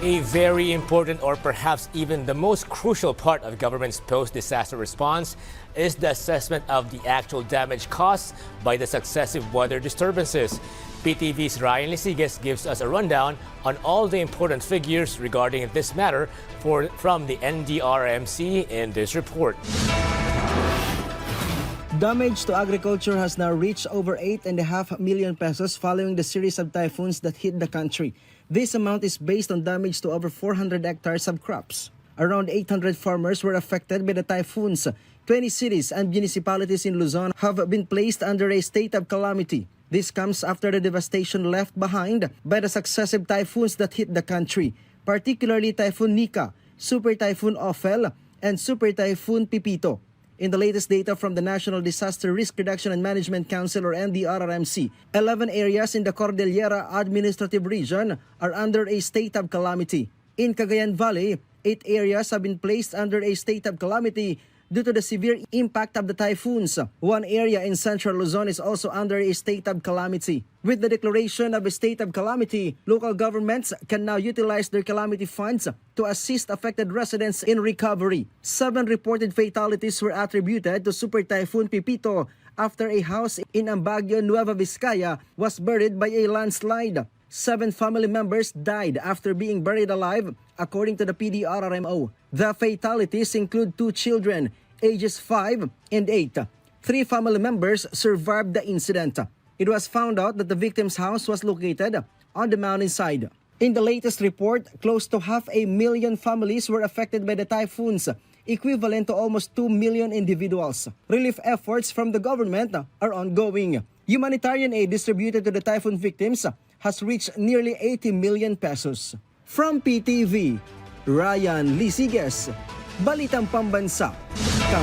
A very important, or perhaps even the most crucial part of government's post-disaster response is the assessment of the actual damage caused by the successive weather disturbances. PTV's Ryan Lisiges gives us a rundown on all the important figures regarding this matter from the NDRRMC in this report. Damage to agriculture has now reached over 8.5 million pesos following the series of typhoons that hit the country. This amount is based on damage to over 400 hectares of crops. Around 800 farmers were affected by the typhoons. 20 cities and municipalities in Luzon have been placed under a state of calamity. This comes after the devastation left behind by the successive typhoons that hit the country, particularly Typhoon Nika, Super Typhoon Ophel, and Super Typhoon Pipito. In the latest data from the National Disaster Risk Reduction and Management Council or NDRRMC, 11 areas in the Cordillera Administrative Region are under a state of calamity. In Cagayan Valley, 8 areas have been placed under a state of calamity due to the severe impact of the typhoons. One area in central Luzon is also under a state of calamity. With the declaration of a state of calamity, local governments can now utilize their calamity funds to assist affected residents in recovery. 7 reported fatalities were attributed to Super Typhoon Pipito after a house in Ambaggio, Nueva Vizcaya was buried by a landslide. 7 family members died after being buried alive, according to the PDRRMO. The fatalities include 2 children, ages 5 and 8. 3 family members survived the incident. It was found out that the victim's house was located on the mountainside. In the latest report, close to 500,000 families were affected by the typhoons, equivalent to almost 2 million individuals. Relief efforts from the government are ongoing. Humanitarian aid distributed to the typhoon victims has reached nearly 80 million pesos. From PTV, Ryan Lisiges, Balitang Pambansa.